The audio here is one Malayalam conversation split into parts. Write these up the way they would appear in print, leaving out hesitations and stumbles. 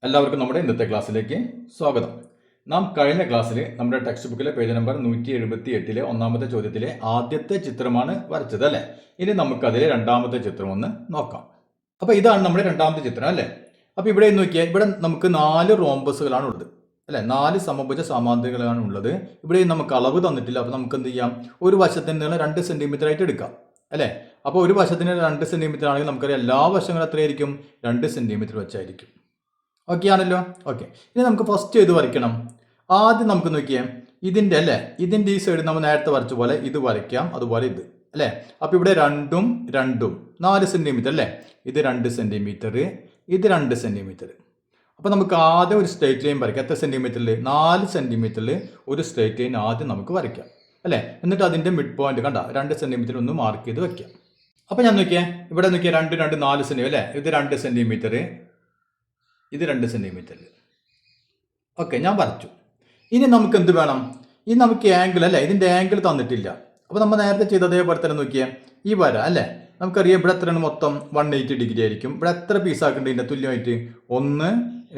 എല്ലാവർക്കും നമ്മുടെ ഇന്നത്തെ ക്ലാസ്സിലേക്ക് സ്വാഗതം. നാം കഴിഞ്ഞ ക്ലാസ്സിൽ നമ്മുടെ ടെക്സ്റ്റ് ബുക്കിലെ പേജ് നമ്പർ 178 ഒന്നാമത്തെ ചോദ്യത്തിലെ ആദ്യത്തെ ചിത്രമാണ് വരച്ചത് അല്ലേ. ഇനി നമുക്കതിലെ രണ്ടാമത്തെ ചിത്രം ഒന്ന് നോക്കാം. അപ്പോൾ ഇതാണ് നമ്മുടെ രണ്ടാമത്തെ ചിത്രം അല്ലേ. അപ്പോൾ ഇവിടെ നോക്കിയാൽ ഇവിടെ നമുക്ക് 4 റോംബസുകളാണ് ഉള്ളത് അല്ലേ. 4 സമഭുജ സമാന്തരങ്ങളാണ് ഉള്ളത്. ഇവിടെ നമുക്ക് അളവ് തന്നിട്ടില്ല. അപ്പോൾ നമുക്ക് എന്ത് ചെയ്യാം, ഒരു വശത്തിന് നീളം 2 സെന്റിമീറ്റർ ആയിട്ട് എടുക്കാം അല്ലേ. അപ്പോൾ ഒരു വശത്തിന് 2 സെന്റിമീറ്റർ ആണെങ്കിൽ നമുക്കറിയാം എല്ലാ വശങ്ങളും എത്രയായിരിക്കും, 2 സെന്റിമീറ്റർ വെച്ചായിരിക്കും. ഓക്കെ ആണല്ലോ. ഓക്കെ, ഇനി നമുക്ക് ഫസ്റ്റ് ഇത് വരയ്ക്കണം. ആദ്യം നമുക്ക് നോക്കിയാൽ ഇതിൻ്റെ അല്ലേ, ഇതിൻ്റെ ഈ സൈഡ് നമ്മൾ നേരത്തെ വരച്ച പോലെ ഇത് വരയ്ക്കാം, അതുപോലെ ഇത് അല്ലേ. അപ്പോൾ ഇവിടെ രണ്ടും 4 സെൻറ്റിമീറ്റർ അല്ലേ. ഇത് 2 സെൻറ്റിമീറ്റർ, ഇത് 2 സെൻറ്റിമീറ്റർ. അപ്പോൾ നമുക്ക് ആദ്യം ഒരു സ്ട്രേറ്റ് ലൈൻ വരയ്ക്കാം. എത്ര സെൻറ്റിമീറ്ററിൽ? 4 സെൻറ്റിമീറ്ററിൽ ഒരു സ്ട്രേറ്റ് ലൈൻ ആദ്യം നമുക്ക് വരയ്ക്കാം അല്ലേ. എന്നിട്ട് അതിൻ്റെ മിഡ് പോയിന്റ് കണ്ട 2 സെൻറ്റിമീറ്റർ ഒന്ന് മാർക്ക് ചെയ്ത് വയ്ക്കാം. അപ്പോൾ ഞാൻ നോക്കിയാൽ ഇവിടെ നോക്കിയാൽ 2 4 സെൻറ്റിമീറ്റർ അല്ലേ. ഇത് 2 സെൻറ്റിമീറ്റർ, ഇത് 2 സെൻറ്റിമീറ്റർ. ഓക്കെ, ഞാൻ വരച്ചു. ഇനി നമുക്ക് എന്ത് വേണം, ഈ നമുക്ക് ആംഗിൾ അല്ലേ, ഇതിൻ്റെ ആംഗിൾ തന്നിട്ടില്ല. അപ്പോൾ നമ്മൾ നേരത്തെ ചെയ്ത അതേപോലെ തന്നെ നോക്കിയാൽ ഈ വര അല്ലേ, നമുക്കറിയാം ഇവിടെ എത്രയാണ് മൊത്തം 180 ഡിഗ്രി ആയിരിക്കും. ഇവിടെ എത്ര പീസ് ആക്കേണ്ടത് ഇതിൻ്റെ തുല്യമായിട്ട്? 1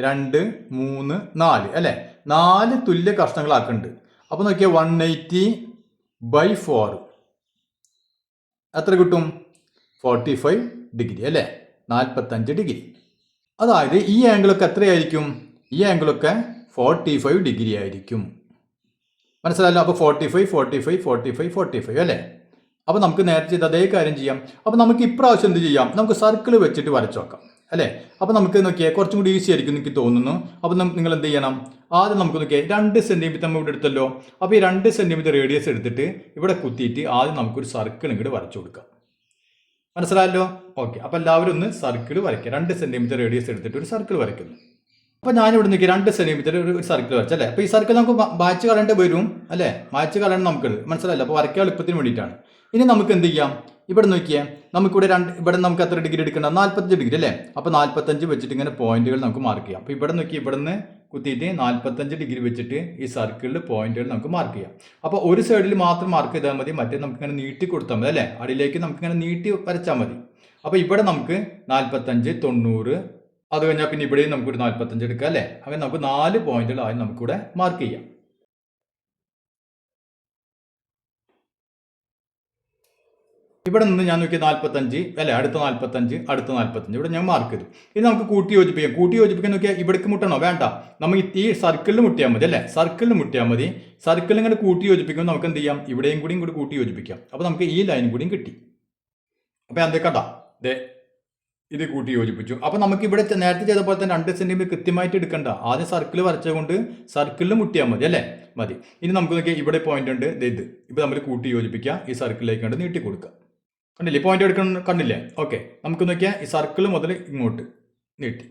2 3 4 അല്ലേ. 4 തുല്യ കഷ്ണങ്ങളാക്കുന്നുണ്ട്. അപ്പോൾ നോക്കിയാൽ 180/4 എത്ര കിട്ടും? 45 ഡിഗ്രി അല്ലേ, 45 ഡിഗ്രി. അതായത് ഈ ആംഗിളൊക്കെ എത്രയായിരിക്കും? ഈ ആംഗിളൊക്കെ 45 ഡിഗ്രി ആയിരിക്കും. മനസ്സിലായല്ലോ. അപ്പോൾ 45 45 45 45 അല്ലേ. അപ്പോൾ നമുക്ക് നേരത്തെ ചെയ്ത് അതേ കാര്യം ചെയ്യാം. അപ്പോൾ നമുക്ക് ഇപ്രാവശ്യം എന്ത് ചെയ്യാം, നമുക്ക് സർക്കിൾ വെച്ചിട്ട് വരച്ചു നോക്കാം അല്ലേ. അപ്പോൾ നമുക്ക് നോക്കിയാൽ കുറച്ചും കൂടി ഈസി ആയിരിക്കും എനിക്ക് തോന്നുന്നു. അപ്പോൾ നിങ്ങൾ എന്ത് ചെയ്യണം, ആദ്യം നമുക്ക് നോക്കിയാൽ 2 സെൻറ്റിമീറ്റർ നമ്മൾ ഇവിടെ എടുത്തല്ലോ. അപ്പോൾ ഈ 2 സെൻറ്റിമീറ്റർ റേഡിയസ് എടുത്തിട്ട് ഇവിടെ കുത്തിയിട്ട് ആദ്യം നമുക്കൊരു സർക്കിൾ ഇങ്ങോട്ട് വരച്ചു കൊടുക്കാം. മനസ്സിലായല്ലോ. ഓക്കെ, അപ്പോൾ എല്ലാവരും ഒന്ന് സർക്കിൾ വരയ്ക്കുക. 2 സെൻറ്റിമീറ്റർ റേഡിയസ് എടുത്തിട്ട് ഒരു സർക്കിൾ വരയ്ക്കുന്നു. അപ്പോൾ ഞാനിവിടെ നിൽക്കുക 2 സെൻറ്റിമീറ്റർ ഒരു സർക്കിൾ വരച്ചല്ലേ. അപ്പോൾ ഈ സർക്കിൾ നമുക്ക് മായ്ച്ച് കളയേണ്ടി വരും അല്ലേ. മായ്ച്ച് കളയണം നമുക്ക്, മനസ്സിലായല്ലോ. അപ്പോൾ വരയ്ക്കാൻ എളുപ്പത്തിന് വേണ്ടിയിട്ടാണ്. ഇനി നമുക്ക് എന്ത് ചെയ്യാം, ഇവിടെ നോക്കിയാൽ നമുക്കിവിടെ ഇവിടെ നമുക്ക് എത്ര ഡിഗ്രി എടുക്കണം? 45 ഡിഗ്രി അല്ലേ. അപ്പോൾ 45 വെച്ചിട്ട് ഇങ്ങനെ പോയിന്റുകൾ നമുക്ക് മാർക്ക് ചെയ്യാം. അപ്പോൾ ഇവിടെ നോക്കി ഇവിടെ നിന്ന് കുത്തിയിട്ട് 45 ഡിഗ്രി വെച്ചിട്ട് ഈ സർക്കിളിൽ പോയിന്റുകൾ നമുക്ക് മാർക്ക് ചെയ്യാം. അപ്പോൾ ഒരു സൈഡിൽ മാത്രം മാർക്ക് ചെയ്താൽ മതി, മറ്റേ നമുക്ക് ഇങ്ങനെ നീട്ടി കൊടുത്താൽ മതി അല്ലേ. അടിയിലേക്ക് നമുക്ക് ഇങ്ങനെ നീട്ടി വരച്ചാൽ മതി. അപ്പോൾ ഇവിടെ നമുക്ക് 45 90, അത് കഴിഞ്ഞാൽ പിന്നെ ഇവിടെയും നമുക്കൊരു 45 എടുക്കാം അല്ലേ. അങ്ങനെ നമുക്ക് 4 പോയിന്റുകൾ ആദ്യം നമുക്കിവിടെ മാർക്ക് ചെയ്യാം. ഇവിടെ നിന്ന് ഞാൻ നോക്കിയ 45 അല്ലേ, അടുത്ത 45 അടുത്ത 45 ഇവിടെ ഞാൻ മാർക്ക് ചെയ്തു. ഇനി നമുക്ക് കൂട്ടി യോജിപ്പിക്കാൻ നോക്കിയാൽ ഇവിടേക്ക് മുട്ടണോ? വേണ്ട, നമുക്ക് ഈ സർക്കിളിൽ മുട്ടിയാൽ മതി അല്ലേ. സർക്കിളിൽ മുട്ടിയാൽ മതി. സർക്കിളിൽ ഇങ്ങനെ കൂട്ടി യോജിപ്പിക്കുമ്പോൾ നമുക്ക് എന്ത് ചെയ്യാം, ഇവിടെയും കൂടി കൂട്ടി യോജിപ്പിക്കാം. അപ്പോൾ നമുക്ക് ഈ ലൈൻ കൂടിയും കിട്ടി. അപ്പോൾ എന്തൊക്കെ കണ്ടാ ഇത് കൂട്ടി യോജിപ്പിച്ചു. അപ്പോൾ നമുക്ക് ഇവിടെ നേരത്തെ ചെയ്ത പോലെ തന്നെ 2 സെൻറ്റിമീറ്റർ കൃത്യമായിട്ട് എടുക്കണ്ട. ആദ്യം സർക്കിൾ വരച്ചുകൊണ്ട് സർക്കിളിൽ മുട്ടിയാൽ മതി അല്ലേ. മതി. ഇനി നമുക്ക് നോക്കിയാൽ ഇവിടെ പോയിന്റ് ഉണ്ട്, ഇത് ഇപ്പോൾ നമ്മൾ കൂട്ടി യോജിപ്പിക്കുക. ഈ സർക്കിളിലേക്ക് കണ്ട് നീട്ടി കൊടുക്കുക. കണ്ടില്ലേ, പോയിന്റ് എടുക്കണം, കണ്ടില്ലേ. ഓക്കെ, നമുക്ക് നോക്കിയാൽ ഈ സർക്കിൾ മുതൽ ഇങ്ങോട്ട് നീട്ടി.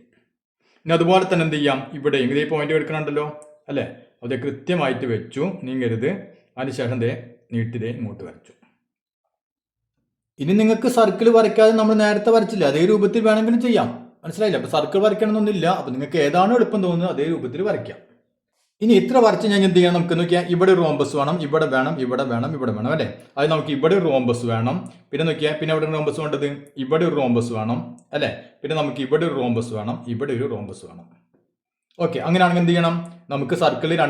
ഇനി അതുപോലെ തന്നെ എന്ത് ചെയ്യാം, ഇവിടെ ഇതേ പോയിന്റ് എടുക്കണുണ്ടല്ലോ അല്ലേ. അത് കൃത്യമായിട്ട് വെച്ചു, നീങ്ങരുത്. അതിനുശേഷം നീട്ടിതേ ഇങ്ങോട്ട് വരച്ചു. ഇനി നിങ്ങൾക്ക് സർക്കിൾ വരയ്ക്കാതെ നമ്മൾ നേരത്തെ വരച്ചില്ല അതേ രൂപത്തിൽ വേണമെങ്കിലും ചെയ്യാം. മനസ്സിലായില്ല. അപ്പോൾ സർക്കിൾ വരയ്ക്കണമെന്നൊന്നുമില്ല. അപ്പോൾ നിങ്ങൾക്ക് ഏതാണോ എളുപ്പം തോന്നുന്നത് അതേ രൂപത്തിൽ വരയ്ക്കാം. ഇനി ഇത്ര വരച്ച് ഞാൻ എന്ത് ചെയ്യാം, നമുക്ക് നോക്കിയാൽ ഇവിടെ റോംബസ് വേണം, ഇവിടെ വേണം, ഇവിടെ വേണം, ഇവിടെ വേണം അല്ലേ. അത് നമുക്ക് ഇവിടെ ഒരു റോംബസ് വേണം. പിന്നെ നോക്കിയാൽ പിന്നെ ഇവിടെ റോംബസ് വേണ്ടത്, ഇവിടെ ഒരു റോംബസ് വേണം അല്ലേ. പിന്നെ നമുക്ക് ഇവിടെ ഒരു റോംബസ് വേണം, ഇവിടെ ഒരു റോംബസ് വേണം. ഓക്കെ, അങ്ങനെയാണെങ്കിൽ എന്ത് ചെയ്യണം, നമുക്ക് സർക്കിളിൽ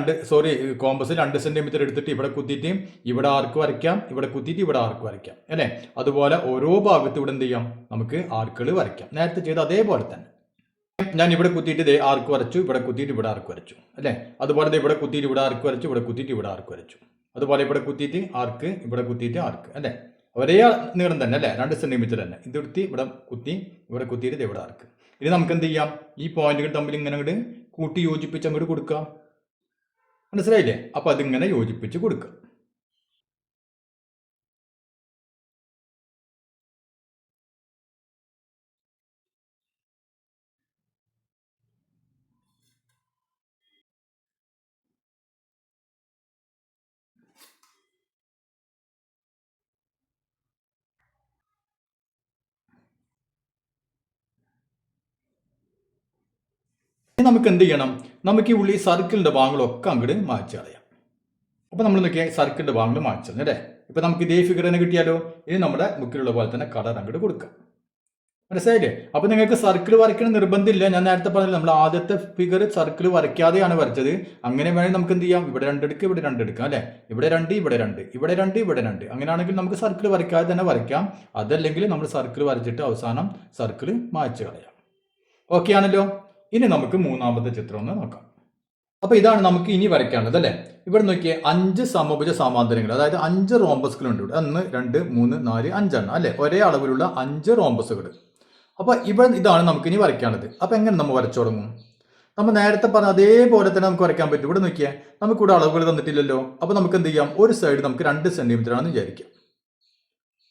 കോമ്പസ് 2 സെൻറ്റിമീറ്റർ എടുത്തിട്ട് ഇവിടെ കുത്തിയിട്ട് ഇവിടെ ആർക്ക് വരയ്ക്കാം, ഇവിടെ കുത്തിയിട്ട് ഇവിടെ ആർക്ക് വരയ്ക്കാം അല്ലേ. അതുപോലെ ഓരോ ഭാഗത്തും ഇവിടെ എന്ത് ചെയ്യാം, നമുക്ക് ആർക്കുകൾ വരയ്ക്കാം. നേരത്തെ ചെയ്ത് അതേപോലെ തന്നെ ഞാൻ ഇവിടെ കുത്തിയിട്ട് ആർക്ക് വരച്ചു, ഇവിടെ കുത്തിയിട്ട് ഇവിടെ ആർക്ക് വരച്ചു അല്ലേ. അതുപോലെ ഇവിടെ കുത്തിയിട്ട് ഇവിടെ ആർക്ക് വരച്ചു, ഇവിടെ കുത്തിയിട്ട് ഇവിടെ ആർക്ക് വരച്ചു. അതുപോലെ ഇവിടെ കുത്തിയിട്ട് ആർക്ക്, ഇവിടെ കുത്തിയിട്ട് ആർക്ക് അല്ലേ. ഒരേ നീളം തന്നെ അല്ലേ, 2 സെൻറ്റിമീറ്റർ തന്നെ. ഇതെടുത്ത് ഇവിടെ കുത്തിയിട്ട് ഇവിടെ ആർക്ക്. ഇനി നമുക്ക് എന്ത് ചെയ്യാം, ഈ പോയിന്റുകൾ തമ്മിൽ ഇങ്ങനെ അങ്ങോട്ട് കൂട്ടി യോജിപ്പിച്ച് അങ്ങോട്ട് കൊടുക്കാം. മനസ്സിലായില്ലേ. അപ്പോൾ അതിങ്ങനെ യോജിപ്പിച്ച് കൊടുക്കുക. നമുക്ക് എന്ത് ചെയ്യണം, നമുക്ക് ഈ ഉള്ളി സർക്കിളിൻ്റെ ഭാഗങ്ങളൊക്കെ അങ്ങോട്ട് മായ്ച്ച് കളയാം. അപ്പോൾ നമ്മൾ നോക്കിയാൽ സർക്കിളിൻ്റെ ഭാഗങ്ങൾ മായ്ച്ചു അല്ലേ. ഇപ്പോൾ നമുക്ക് ഇതേ ഫിഗർ തന്നെ കിട്ടിയാലോ. ഇനി നമ്മുടെ ബുക്കിലുള്ള പോലെ തന്നെ കളർ അങ്ങോട്ട് കൊടുക്കാം. മനസ്സിലായില്ലേ? അപ്പൊ നിങ്ങൾക്ക് സർക്കിൾ വരയ്ക്കണം നിർബന്ധമില്ല. ഞാൻ നേരത്തെ പറഞ്ഞില്ല, നമ്മൾ ആദ്യത്തെ ഫിഗർ സർക്കിൾ വരയ്ക്കാതെയാണ് വരച്ചത്. അങ്ങനെ വേണമെങ്കിൽ നമുക്ക് എന്ത് ചെയ്യാം, ഇവിടെ രണ്ടെടുക്കുക, ഇവിടെ രണ്ടെടുക്കാം അല്ലെ, ഇവിടെ രണ്ട്, ഇവിടെ രണ്ട്, ഇവിടെ രണ്ട്, ഇവിടെ രണ്ട്. അങ്ങനെയാണെങ്കിൽ നമുക്ക് സർക്കിൾ വരയ്ക്കാതെ തന്നെ വരയ്ക്കാം. അതല്ലെങ്കിൽ നമ്മൾ സർക്കിൾ വരച്ചിട്ട് അവസാനം സർക്കിൾ മായ്ച്ചു കളയാം. ഓക്കെ ആണല്ലോ. ഇനി നമുക്ക് മൂന്നാമത്തെ ചിത്രം ഒന്ന് നോക്കാം. അപ്പൊ ഇതാണ് നമുക്ക് ഇനി വരയ്ക്കാനുള്ളത് അല്ലെ. ഇവിടെ നോക്കിയേ, 5 സമഭുജ സമാന്തരങ്ങൾ, അതായത് 5 റോംബസുകളുണ്ട് ഇവിടെ. 1 2 3 4 5 അല്ലെ, ഒരേ അളവിലുള്ള 5 റോംബസുകൾ. അപ്പൊ ഇവിടെ ഇതാണ് നമുക്ക് ഇനി വരയ്ക്കാനുള്ളത്. അപ്പൊ എങ്ങനെ നമ്മൾ വരച്ചു തുടങ്ങും? നമ്മൾ നേരത്തെ പറഞ്ഞ അതേപോലെ തന്നെ നമുക്ക് വരയ്ക്കാൻ പറ്റും. ഇവിടെ നോക്കിയാൽ നമുക്കിവിടെ അളവുകൾ തന്നിട്ടില്ലല്ലോ. അപ്പൊ നമുക്ക് എന്ത് ചെയ്യാം, ഒരു സൈഡ് നമുക്ക് 2 സെന്റിമീറ്റർ ആണെന്ന് വിചാരിക്കാം.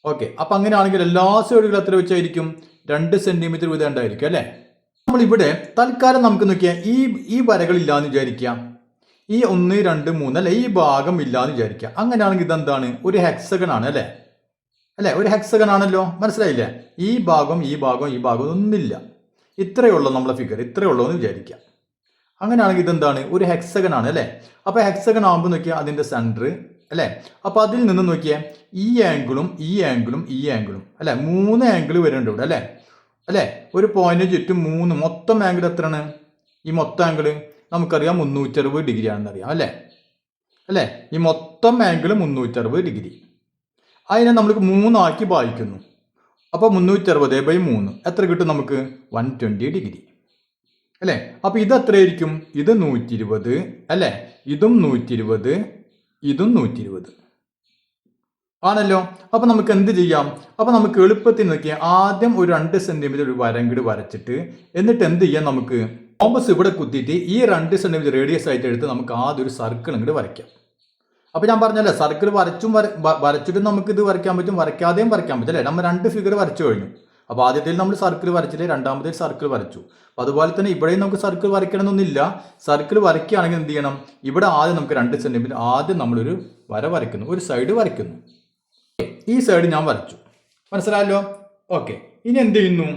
ഓക്കെ, അപ്പൊ അങ്ങനെയാണെങ്കിൽ എല്ലാ സൈഡുകളും എത്ര വെച്ചായിരിക്കും? 2 സെന്റിമീറ്റർ വീതം ഉണ്ടായിരിക്കും അല്ലെ. നമ്മൾ ഇവിടെ തൽക്കാലം നമുക്ക് നോക്കിയാൽ ഈ വരകൾ ഇല്ലാന്ന് വിചാരിക്കാം. ഈ 1 2 3 അല്ലെ, ഈ ഭാഗം ഇല്ലാന്ന് വിചാരിക്കാം. അങ്ങനെയാണെങ്കിൽ ഇതെന്താണ്? ഒരു ഹെക്സഗൺ ആണ് അല്ലെ. അല്ലെ, ഒരു ഹെക്സഗൺ ആണല്ലോ. മനസ്സിലായില്ലേ? ഈ ഭാഗം ഈ ഭാഗം ഈ ഭാഗം ഒന്നുമില്ല. ഇത്രയേ ഉള്ളൂ നമ്മളെ ഫിഗർ, ഇത്രയേ ഉള്ളൂ എന്ന് വിചാരിക്കാം. അങ്ങനെയാണെങ്കിൽ ഇതെന്താണ്? ഒരു ഹെക്സഗൺ ആണ് അല്ലെ. അപ്പൊ ഹെക്സഗൺ ആകുമ്പോൾ നോക്കിയാൽ അതിന്റെ സെന്റർ അല്ലെ. അപ്പൊ അതിൽ നിന്ന് നോക്കിയാൽ ഈ ആംഗിളും ഈ ആംഗിളും ഈ ആംഗിളും അല്ലെ, 3 ആംഗിൾ വരുന്നുണ്ട് ഇവിടെ അല്ലെ. അല്ലെ, ഒരു പോയിന്റിന് ചുറ്റും 3, മൊത്തം ആംഗിൾ എത്രയാണ്? ഈ മൊത്തം ആംഗിൾ നമുക്കറിയാം 360 ഡിഗ്രി ആണെന്ന് അറിയാം അല്ലെ. അല്ലെ, ഈ മൊത്തം ആംഗിൾ 360 ഡിഗ്രി. അതിനെ നമ്മൾ 3 ആക്കി ഭാഗിക്കുന്നു. അപ്പോൾ 360/3 എത്ര കിട്ടും നമുക്ക്? 120 ഡിഗ്രി അല്ലെ. അപ്പൊ ഇത് എത്രയായിരിക്കും? ഇത് 120 അല്ലെ, ഇതും 120, ഇതും 120 ആണല്ലോ. അപ്പൊ നമുക്ക് എന്ത് ചെയ്യാം? അപ്പൊ നമുക്ക് എളുപ്പത്തിൽ നോക്കിയാൽ ആദ്യം ഒരു 2 സെന്റിമീറ്റർ ഒരു വരങ്കിട് വരച്ചിട്ട്, എന്നിട്ട് എന്ത് ചെയ്യാം, നമുക്ക് കോമ്പസ് ഇവിടെ കുത്തിയിട്ട് ഈ 2 സെന്റിമീറ്റർ റേഡിയസ് ആയിട്ട് എടുത്ത് നമുക്ക് ആദ്യം ഒരു സർക്കിൾ ഇങ്ങോട്ട് വരയ്ക്കാം. അപ്പൊ ഞാൻ പറഞ്ഞല്ലേ, സർക്കിൾ വരച്ചിട്ട് നമുക്ക് ഇത് വരയ്ക്കാൻ പറ്റും, വരയ്ക്കാതെയും വരയ്ക്കാൻ പറ്റും അല്ലേ. നമ്മൾ 2 ഫിഗർ വരച്ചു കഴിഞ്ഞു. അപ്പൊ ആദ്യത്തിൽ നമ്മൾ സർക്കിൾ വരച്ചിട്ട് രണ്ടാമത്തെ സർക്കിൾ വരച്ചു. അപ്പൊ അതുപോലെ തന്നെ ഇവിടെയും നമുക്ക് സർക്കിൾ വരയ്ക്കണമെന്നൊന്നുമില്ല. സർക്കിൾ വരയ്ക്കുകയാണെങ്കിൽ എന്ത് ചെയ്യണം? ഇവിടെ ആദ്യം നമുക്ക് 2 സെന്റിമീറ്റർ ആദ്യം നമ്മളൊരു വര വരയ്ക്കുന്നു, ഒരു സൈഡ് വരയ്ക്കുന്നു. ഈ സൈഡ് ഞാൻ വരച്ചു, മനസ്സിലായല്ലോ. ഓക്കെ, ഇനി എന്ത് ചെയ്യുന്നു?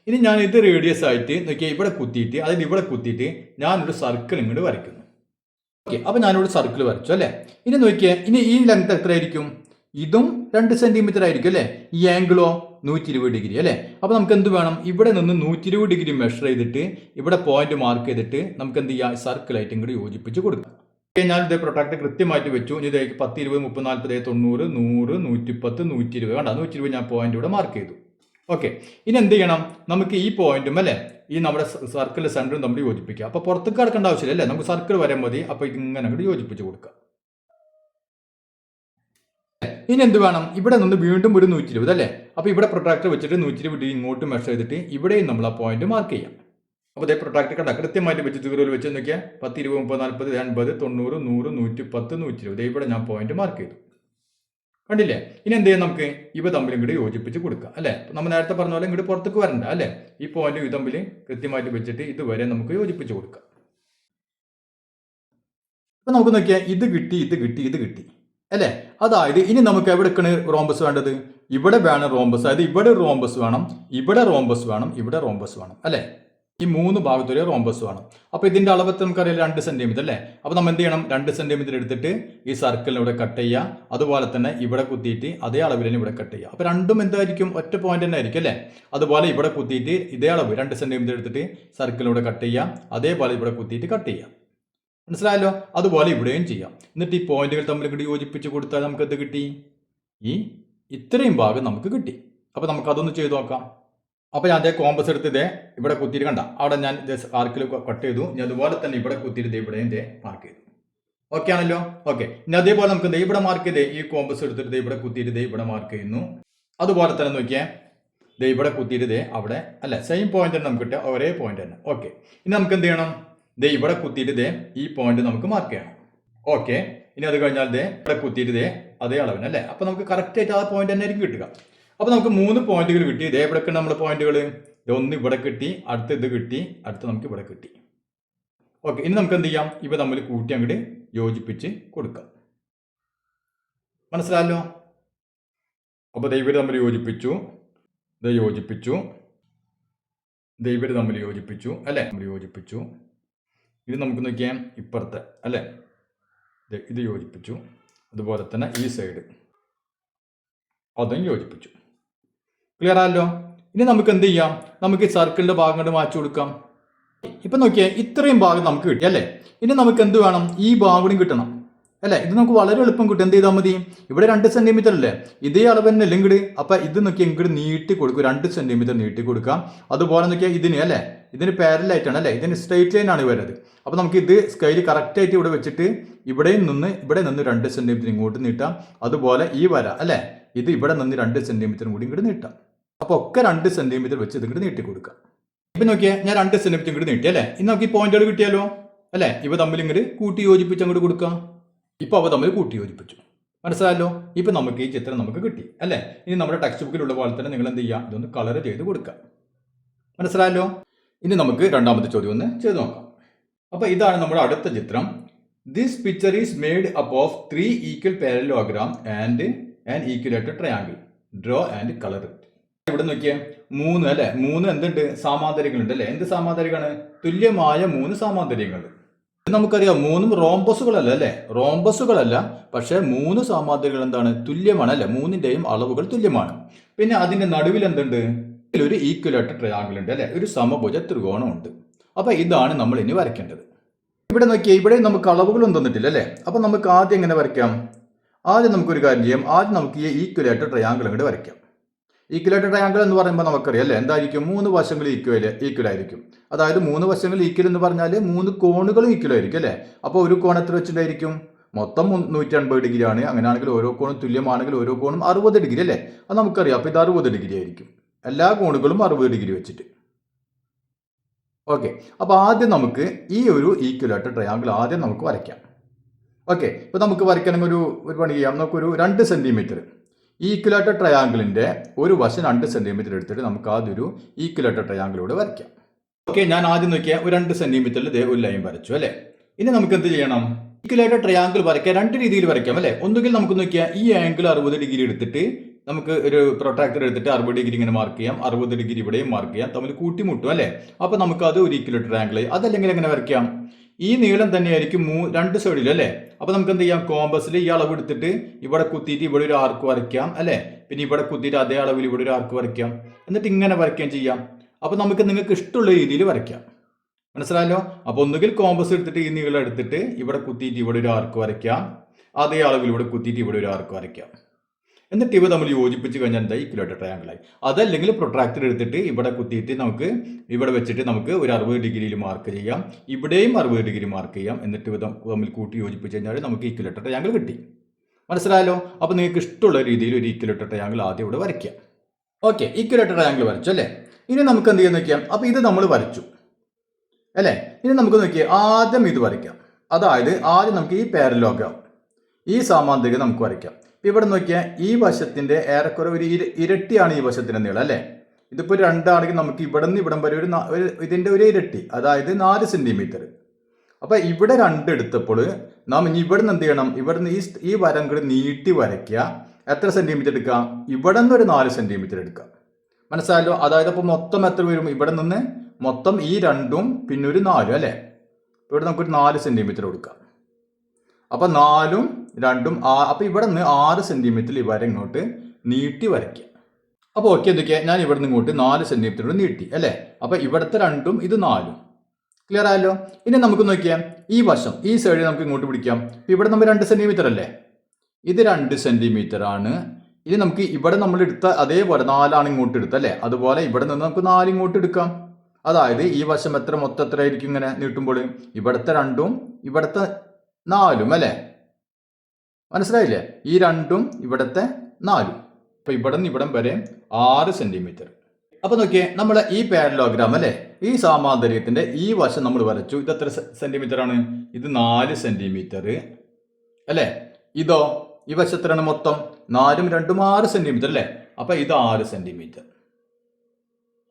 ഇനി ഞാൻ ഇത് റേഡിയസ് ആയിട്ട് നോക്കിയാൽ ഇവിടെ കുത്തിയിട്ട്, അതായത് ഇവിടെ കുത്തിയിട്ട് ഞാനൊരു സർക്കിൾ ഇങ്ങോട്ട് വരയ്ക്കുന്നു. ഓക്കെ, അപ്പൊ ഞാനിവിടെ സർക്കിൾ വരച്ചു അല്ലെ. ഇനി നോക്കിയേ, ഇനി ഈ ലെങ്ത് എത്രയായിരിക്കും? ഇതും 2 സെന്റിമീറ്റർ ആയിരിക്കും അല്ലെ. ഈ ആംഗിളോ 120 ഡിഗ്രി അല്ലെ. അപ്പൊ നമുക്ക് എന്ത് വേണം? ഇവിടെ നിന്ന് 120 ഡിഗ്രി മെഷർ ചെയ്തിട്ട് ഇവിടെ പോയിന്റ് മാർക്ക് ചെയ്തിട്ട് നമുക്ക് എന്ത് ചെയ്യാം? സർക്കിൾ ആയിട്ട് ഇങ്ങോട്ട് യോജിപ്പിച്ച് കൊടുക്കാം. ഞാൻ ഇത് പ്രൊട്ടക്ട് കൃത്യമായിട്ട് വെച്ചു. ഇനി ഇതേക്ക് 10 20 30 40 90 100 110 120 വേണ്ട, 120 ഞാൻ പോയിന്റ് ഇവിടെ മാർക്ക് ചെയ്തു. ഓക്കെ, ഇനി എന്ത് ചെയ്യണം? നമുക്ക് ഈ പോയിന്റും അല്ലെ, ഈ നമ്മുടെ സർക്കിളിന്റെ സെന്ററും തമ്മിൽ യോജിപ്പിക്കുക. അപ്പൊ പുറത്തേക്ക് കിടക്കേണ്ട ആവശ്യമില്ല അല്ലെ, നമുക്ക് സർക്കിൾ വരാൻ മതി. അപ്പൊ ഇങ്ങനെ അങ്ങോട്ട് യോജിപ്പിച്ച് കൊടുക്കാം. ഇനി എന്ത് വേണം? ഇവിടെ നിന്ന് വീണ്ടും ഒരു 120 അല്ലെ. അപ്പൊ ഇവിടെ പ്രൊട്രാക്ടർ വെച്ചിട്ട് 120 ഡിഗ്രി ഇങ്ങോട്ട് മെഷർ ചെയ്തിട്ട് ഇവിടെയും നമ്മൾ ആ പോയിന്റ് മാർക്ക് ചെയ്യാം. അപ്പോൾ ഇതേ പ്രൊട്രാക്ടർ കണ്ട കൃത്യമായിട്ട് വെച്ച് ദൂരത്തിൽ വെച്ച് നോക്കിയാൽ 10 20 30 40 80 90 100 110 120 ഇവിടെ ഞാൻ പോയിന്റ് മാർക്ക് ചെയ്തു. കണ്ടില്ലേ? ഇനി എന്ത് ചെയ്യാം? നമുക്ക് ഇവ തമ്മിൽ ഇങ്ങോട്ട് യോജിപ്പിച്ച് കൊടുക്കാം അല്ലെ. നമ്മൾ നേരത്തെ പറഞ്ഞ പോലെ ഇങ്ങോട്ട് പുറത്തേക്ക് വരണ്ട അല്ലെ. ഈ പോയിന്റ് ഇത് തമ്മിൽ കൃത്യമായിട്ട് വെച്ചിട്ട് ഇതുവരെ നമുക്ക് യോജിപ്പിച്ച് കൊടുക്കാം. അപ്പൊ നമുക്ക് നോക്കിയാൽ ഇത് കിട്ടി, ഇത് കിട്ടി, ഇത് കിട്ടി അല്ലെ. അതായത് ഇനി നമുക്ക് എവിടെക്കാണ് റോംബസ് വേണ്ടത്? ഇവിടെ വേണം റോംബസ്. അതായത് ഇവിടെ റോംബസ് വേണം, ഇവിടെ റോംബസ് വേണം, ഇവിടെ റോംബസ് വേണം അല്ലെ. ഈ 3 ഭാഗത്തൊരു റോംബസ് വേണം. അപ്പൊ ഇതിന്റെ അളവത്ത് നമുക്കറിയാം 2 സെന്റിമീറ്റർ അല്ലേ. അപ്പൊ നമ്മൾ എന്ത് ചെയ്യണം? 2 സെന്റിമീറ്റർ എടുത്തിട്ട് ഈ സർക്കിളിന് ഇവിടെ കട്ട് ചെയ്യുക. അതുപോലെ തന്നെ ഇവിടെ കുത്തിയിട്ട് അതേ അളവിൽ തന്നെ ഇവിടെ കട്ട് ചെയ്യുക. അപ്പൊ രണ്ടും എന്തായിരിക്കും? ഒറ്റ പോയിന്റ് തന്നെ ആയിരിക്കും അല്ലേ. അതുപോലെ ഇവിടെ കുത്തിയിട്ട് ഇതേ അളവ് 2 സെന്റിമീറ്റർ എടുത്തിട്ട് സർക്കിളിലൂടെ കട്ട് ചെയ്യുക. അതേപോലെ ഇവിടെ കുത്തിയിട്ട് കട്ട് ചെയ്യുക. മനസ്സിലായല്ലോ? അതുപോലെ ഇവിടെയും ചെയ്യാം. എന്നിട്ട് ഈ പോയിന്റുകൾ തമ്മിൽ കൂടി യോജിപ്പിച്ച് കൊടുത്താൽ നമുക്ക് എന്ത് കിട്ടി? ഇത്രയും ഭാഗം നമുക്ക് കിട്ടി. അപ്പൊ നമുക്ക് അതൊന്ന് ചെയ്തു നോക്കാം. അപ്പോൾ ഞാൻ അതേ കോമ്പസ് എടുത്ത് ഇതേ ഇവിടെ കുത്തിയിട്ട് കണ്ട അവിടെ ഞാൻ ആർക്കിൽ കട്ട് ചെയ്തു. ഇനി അതുപോലെ തന്നെ ഇവിടെ കുത്തിയിട്ട് ഇവിടെയും മാർക്ക് ചെയ്തു. ഓക്കെ ആണല്ലോ. ഓക്കെ, ഇനി അതേപോലെ നമുക്ക് ഇവിടെ മാർക്ക് ചെയ്തേ ഈ കോമ്പസ് എടുത്തിട്ട് ഇവിടെ കുത്തിയിട്ട് ഇവിടെ മാർക്ക് ചെയ്യുന്നു. അതുപോലെ തന്നെ നോക്കിയാൽ ഇവിടെ കുത്തിയിട്ട് അവിടെ അല്ല, സെയിം പോയിന്റ് തന്നെ നമുക്ക് കിട്ടുക, ഒരേ പോയിന്റ് തന്നെ. ഓക്കെ, ഇനി നമുക്ക് എന്ത് ചെയ്യണം? ഇവിടെ കുത്തിയിട്ട് ഈ പോയിന്റ് നമുക്ക് മാർക്ക് ചെയ്യണം. ഓക്കെ, ഇനി അത് കഴിഞ്ഞാൽ ഇവിടെ കുത്തിയിട്ട് അതേ അളവിന് അല്ലേ. അപ്പൊ നമുക്ക് കറക്റ്റ് ആയിട്ട് ആ പോയിന്റ് തന്നെ ആയിരിക്കും കിട്ടുക. അപ്പൊ നമുക്ക് 3 പോയിന്റുകൾ കിട്ടി. എവിടെയൊക്കെ നമ്മുടെ പോയിന്റുകൾ? ഒന്ന് ഇവിടെ കിട്ടി, അടുത്ത് ഇത് കിട്ടി, അടുത്ത് നമുക്ക് ഇവിടെ കിട്ടി. ഓക്കെ, ഇനി നമുക്ക് എന്ത് ചെയ്യാം? ഇവ തമ്മിൽ കൂട്ടി അങ്ങോട്ട് യോജിപ്പിച്ച് കൊടുക്കാം. മനസ്സിലായല്ലോ? അപ്പൊ ഇവര് തമ്മിൽ യോജിപ്പിച്ചു, യോജിപ്പിച്ചു, ഇവര് തമ്മിൽ യോജിപ്പിച്ചു അല്ലെ, നമ്മൾ യോജിപ്പിച്ചു. ഇത് നമുക്ക് നോക്കിയാൽ ഇപ്പുറത്തെ അല്ലെ, ഇത് യോജിപ്പിച്ചു. അതുപോലെ തന്നെ ഈ സൈഡ് അതും യോജിപ്പിച്ചു. ക്ലിയർ ആയല്ലോ? ഇനി നമുക്ക് എന്ത് ചെയ്യാം, നമുക്ക് ഈ സർക്കിളിന്റെ ഭാഗം കൊണ്ട് മാറ്റി കൊടുക്കാം. ഇപ്പൊ നോക്കിയേ, ഇത്രയും ഭാഗം നമുക്ക് കിട്ടി അല്ലേ. ഇനി നമുക്ക് എന്ത് വേണം, ഈ ഭാഗം കൂടി കിട്ടണം അല്ലേ. ഇത് നമുക്ക് വളരെ എളുപ്പം കിട്ടും. എന്ത് ചെയ്താൽ മതി, ഇവിടെ 2 സെന്റിമീറ്റർ അല്ലേ, ഇതേ അളവ് തന്നെ അല്ലേ ഇങ്ങോട്ട്. അപ്പൊ ഇത് നോക്കിയാൽ ഇങ്ങോട്ട് നീട്ടി കൊടുക്കും, 2 സെന്റിമീറ്റർ നീട്ടി കൊടുക്കാം. അതുപോലെ നോക്കിയാൽ ഇതിന് അല്ലേ, ഇതിന് പാരലായിട്ടാണ് അല്ലേ, ഇതിന് സ്ട്രെയിറ്റ് ലൈൻ ആണ് വരുന്നത്. അപ്പൊ നമുക്ക് ഇത് സ്കെയിൽ കറക്റ്റ് ആയിട്ട് ഇവിടെ വെച്ചിട്ട് ഇവിടെ നിന്ന് 2 സെന്റിമീറ്റർ ഇങ്ങോട്ട് നീട്ടാം. അതുപോലെ ഈ വര അല്ലേ, ഇത് ഇവിടെ നിന്ന് 2 സെന്റിമീറ്റർ കൂടി ഇങ്ങോട്ട് നീട്ടാം. അപ്പൊ ഒക്കെ 2 സെന്റിമീറ്റർ വെച്ച് ഇത് ഇങ്ങോട്ട് നീട്ടി കൊടുക്കാം. ഇപ്പൊ നോക്കിയാൽ ഞാൻ 2 സെന്റിമീറ്റർ ഇങ്ങോട്ട് നീട്ടി അല്ലേ. ഇനി നമുക്ക് ഈ പോയിന്റുകൾ കിട്ടിയാലോ അല്ലേ, ഇവ തമ്മിൽ ഇങ്ങോട്ട് കൂട്ടി യോജിപ്പിച്ച് അങ്ങോട്ട് കൊടുക്കാം. ഇപ്പൊ അവ തമ്മിൽ കൂട്ടി യോജിപ്പിച്ചു, മനസ്സിലായല്ലോ. ഇപ്പൊ നമുക്ക് ഈ ചിത്രം നമുക്ക് കിട്ടി അല്ലേ. ഇനി നമ്മുടെ ടെക്സ്റ്റ് ബുക്കിലുള്ള പോലെ തന്നെ നിങ്ങൾ എന്ത് ചെയ്യാം, ഇതൊന്ന് കളർ ചെയ്ത് കൊടുക്കാം, മനസ്സിലായല്ലോ. ഇനി നമുക്ക് രണ്ടാമത്തെ ചോദ്യം ഒന്ന് ചെയ്ത് നോക്കാം. അപ്പൊ ഇതാണ് നമ്മുടെ അടുത്ത ചിത്രം. This picture is made up of 3 equal parallelogram and an equilateral triangle. Draw and colour it. ഇവിടെ നോക്കിയേ, 3 അല്ലെ, 3 എന്തുണ്ട്, സാമാന്തരികളുണ്ട് അല്ലെ. എന്ത് സാമാന്തരികാണ്, തുല്യമായ 3 സാമാന്തരികൾ. നമുക്കറിയാം 3 റോംബസുകളല്ല അല്ലെ, റോംബസുകളല്ല, പക്ഷെ 3 സാമാന്തരികൾ എന്താണ്, തുല്യമാണ് അല്ലെ. 3ന്റെയും അളവുകൾ തുല്യമാണ്. പിന്നെ അതിന്റെ നടുവിൽ എന്തുണ്ട്, ഒരു ഈക്വലേറ്റഡ് ട്രയാങ്കിൾ ഉണ്ട് അല്ലെ, ഒരു സമഭുജ ത്രികോണം ഉണ്ട്. അപ്പൊ ഇതാണ് നമ്മൾ ഇനി വരയ്ക്കേണ്ടത്. ഇവിടെ നോക്കിയാൽ ഇവിടെ നമുക്ക് അളവുകളൊന്നും തന്നിട്ടില്ല അല്ലെ. അപ്പൊ നമുക്ക് ആദ്യം എങ്ങനെ വരയ്ക്കാം, ആദ്യം നമുക്കൊരു കാര്യം ചെയ്യാം. ആദ്യം നമുക്ക് ഈ ഈക്വലേറ്റഡ് ട്രയാങ്കിൾ അങ്ങോട്ട് വരയ്ക്കാം. ഈക്വലേറ്റഡ് ട്രയാങ്കിൾ എന്ന് പറയുമ്പോൾ നമുക്കറിയാം അല്ലേ, എന്തായിരിക്കും, 3 വശങ്ങൾ ഈക്വൽ ആയിരിക്കും. അതായത് 3 വശങ്ങൾ ഈക്വൽ എന്ന് പറഞ്ഞാൽ 3 കോണുകളും ഈക്വൽ ആയിരിക്കും അല്ലേ. അപ്പോൾ ഒരു കോണത്തിൽ വെച്ചിട്ടായിരിക്കും, മൊത്തം 180 ഡിഗ്രി ആണ്. അങ്ങനെയാണെങ്കിൽ ഓരോ കോണും തുല്യമാണെങ്കിൽ ഓരോ കോണും 60 ഡിഗ്രി അല്ലേ. അത് നമുക്കറിയാം. അപ്പോൾ ഇത് 60 ഡിഗ്രി ആയിരിക്കും, എല്ലാ കോണുകളും 60 ഡിഗ്രി വെച്ചിട്ട്. ഓക്കെ, അപ്പോൾ ആദ്യം നമുക്ക് ഈ ഒരു ഈക്വലേറ്റഡ് ട്രയാങ്കിൾ ആദ്യം നമുക്ക് വരയ്ക്കാം. ഓക്കെ, ഇപ്പോൾ നമുക്ക് വരയ്ക്കണമെങ്കിൽ ഒരു പണി ചെയ്യാം. നമുക്കൊരു 2 സെന്റിമീറ്റർ ഈക്വലേറ്റഡ് ട്രയാങ്കിളിന്റെ ഒരു വശം 2 സെന്റിമീറ്റർ എടുത്തിട്ട് നമുക്ക് ആദ്യം ഒരു ഈക്വലേറ്റഡ് ട്രയാങ്കിളോട് വരയ്ക്കാം. ഓക്കെ, ഞാൻ ആദ്യം നോക്കിയാൽ ഒരു 2 സെന്റിമീറ്ററിൽ ഒരു ലൈൻ വരച്ചു അല്ലേ. ഇനി നമുക്ക് എന്ത് ചെയ്യണം, ഈക്വലേറ്റഡ് ട്രയാങ്കിൾ വരയ്ക്കാൻ 2 രീതിയിൽ വരയ്ക്കാം അല്ലേ. ഒന്നുകിൽ നമുക്ക് നോക്കിയാൽ ഈ ആംഗിൾ 60 ഡിഗ്രി എടുത്തിട്ട് നമുക്ക് ഒരു പ്രൊട്രാക്ടർ എടുത്തിട്ട് 60 ഡിഗ്രി ഇങ്ങനെ മാർക്ക് ചെയ്യാം, 60 ഡിഗ്രി ഇവിടെയും മാർക്ക് ചെയ്യാം, തമ്മിൽ കൂട്ടിമുട്ടും അല്ലേ. അപ്പൊ നമുക്ക് അത് ഒരു ഈക്വലേറ്റഡ് ട്രയാങ്കിൾ. അതല്ലെങ്കിൽ എങ്ങനെ വരയ്ക്കാം, ഈ നീളം തന്നെയായിരിക്കും 2 സൈഡിൽ അല്ലേ. അപ്പൊ നമുക്ക് എന്ത് ചെയ്യാം, കോമ്പസിൽ ഈ അളവ് എടുത്തിട്ട് ഇവിടെ കുത്തിയിട്ട് ഇവിടെ ഒരു ആർക്ക് വരയ്ക്കാം അല്ലേ. പിന്നെ ഇവിടെ കുത്തിയിട്ട് അതേ അളവിൽ ഇവിടെ ഒരു ആർക്ക് വരയ്ക്കാം. എന്നിട്ട് ഇങ്ങനെ വരയ്ക്കുകയും ചെയ്യാം. അപ്പൊ നമുക്ക് നിങ്ങൾക്ക് ഇഷ്ടമുള്ള രീതിയിൽ വരയ്ക്കാം, മനസ്സിലായല്ലോ. അപ്പൊ ഒന്നുകിൽ കോമ്പസ് എടുത്തിട്ട് ഈ നീളം എടുത്തിട്ട് ഇവിടെ കുത്തിയിട്ട് ഇവിടെ ഒരു ആർക്ക് വരയ്ക്കാം, അതേ അളവിൽ ഇവിടെ കുത്തിയിട്ട് ഇവിടെ ഒരു ആർക്ക് വരയ്ക്കാം. എന്നിട്ട് ഇവ തമ്മിൽ യോജിപ്പിച്ച് കഴിഞ്ഞാൽ എന്താ, ഈക്വലേറ്റഡ് ട്രയാങ്കിളായി. അതല്ലെങ്കിൽ പ്രൊട്രാക്ടർ എടുത്തിട്ട് ഇവിടെ കുത്തിയിട്ട് നമുക്ക് ഇവിടെ വെച്ചിട്ട് നമുക്ക് ഒരു 60 ഡിഗ്രിയിൽ മാർക്ക് ചെയ്യാം, ഇവിടെയും 60 ഡിഗ്രി മാർക്ക് ചെയ്യാം. എന്നിട്ട് ഇവ തമ്മിൽ കൂട്ടി യോജിപ്പിച്ച് കഴിഞ്ഞാൽ നമുക്ക് ഈക്വലേറ്റഡ് ട്രയാങ്കിൾ കിട്ടി, മനസ്സിലായല്ലോ. അപ്പോൾ നിങ്ങൾക്ക് ഇഷ്ടമുള്ള രീതിയിൽ ഒരു ഈക്വലേറ്റഡ് ട്രയാങ്കിൾ ആദ്യം ഇവിടെ വരയ്ക്കാം. ഓക്കെ, ഈക്വലേറ്റഡ് ട്രയാങ്കിൾ വരച്ചു അല്ലേ. ഇനി നമുക്ക് എന്ത് ചെയ്യാൻ നോക്കിയാൽ, അപ്പോൾ ഇത് നമ്മൾ വരച്ചു അല്ലേ. ഇനി നമുക്ക് നോക്കിയാൽ ആദ്യം ഇത് വരയ്ക്കാം. അതായത് ആദ്യം നമുക്ക് ഈ പാരലോഗ്രാം, ഈ സാമാന്തരിക നമുക്ക് വരയ്ക്കാം. ഇവിടെ നോക്കിയാൽ ഈ വശത്തിന്റെ ഏറെക്കുറെ ഒരു ഇരട്ടിയാണ് ഈ വശത്തിന്റെ നീളം അല്ലേ. ഇതിപ്പോൾ 2 ആണെങ്കിൽ നമുക്ക് ഇവിടെ നിന്ന് ഇവിടം വരെ ഇതിന്റെ ഒരു ഇരട്ടി, അതായത് 4 സെന്റിമീറ്റർ. അപ്പൊ ഇവിടെ 2 എടുത്തപ്പോൾ നാം ഇനി ഇവിടെ നിന്ന് എന്ത് ചെയ്യണം, ഇവിടെ നിന്ന് ഈ വരം കൂടി നീട്ടി വരയ്ക്കുക. എത്ര സെന്റിമീറ്റർ എടുക്കാം, ഇവിടെ നിന്ന് ഒരു 4 സെന്റിമീറ്റർ എടുക്കാം, മനസ്സിലായല്ലോ. അതായത് അപ്പോൾ മൊത്തം എത്ര വരും, ഇവിടെ നിന്ന് മൊത്തം ഈ 2ഉം പിന്നെ ഒരു 4 അല്ലേ. ഇവിടെ നമുക്കൊരു 4 സെന്റിമീറ്റർ കൊടുക്കാം. അപ്പൊ 4ഉം 2ഉം അപ്പൊ ഇവിടെ നിന്ന് 6 സെന്റിമീറ്റർ ഈ വര ഇങ്ങോട്ട് നീട്ടി വരയ്ക്കുക. അപ്പോൾ ഓക്കെ, എന്തൊക്കെയാ, ഞാൻ ഇവിടെ നിന്ന് ഇങ്ങോട്ട് 4 സെന്റിമീറ്റർ നീട്ടി അല്ലേ. അപ്പൊ ഇവിടുത്തെ 2ഉം ഇത് 4ഉം ക്ലിയർ ആയല്ലോ. ഇനി നമുക്ക് നോക്കിയാൽ ഈ വശം, ഈ സൈഡിൽ നമുക്ക് ഇങ്ങോട്ട് പിടിക്കാം. ഇവിടെ നമ്മൾ 2 സെന്റിമീറ്റർ അല്ലേ, ഇത് 2 സെന്റിമീറ്റർ ആണ്. ഇനി നമുക്ക് ഇവിടെ നമ്മൾ എടുത്ത അതേപോലെ 4 ഇങ്ങോട്ട് എടുത്ത അല്ലേ. അതുപോലെ ഇവിടെ നിന്ന് നമുക്ക് 4 ഇങ്ങോട്ട് എടുക്കാം. അതായത് ഈ വശം മൊത്തം എത്ര ആയിരിക്കും ഇങ്ങനെ നീട്ടുമ്പോൾ, ഇവിടുത്തെ 2ഉം ഇവിടുത്തെ 4ഉം അല്ലേ, മനസ്സിലായില്ലേ. ഈ 2ഉം ഇവിടുത്തെ 4ഉം. അപ്പൊ ഇവിടെ നിന്ന് ഇവിടം വരെ 6 സെന്റിമീറ്റർ. അപ്പൊ നോക്കിയേ, നമ്മളെ ഈ പാരലോഗ്രാം അല്ലെ, ഈ സാമാന്തര്യത്തിന്റെ ഈ വശം നമ്മൾ വരച്ചു. ഇത് എത്ര സെന്റിമീറ്റർ ആണ്, ഇത് 4 സെന്റിമീറ്റർ അല്ലെ. ഇതോ ഈ വശത്തിലാണ് മൊത്തം 4ഉം 2ഉം 6 സെന്റിമീറ്റർ അല്ലെ. അപ്പൊ ഇത് 6 സെന്റിമീറ്റർ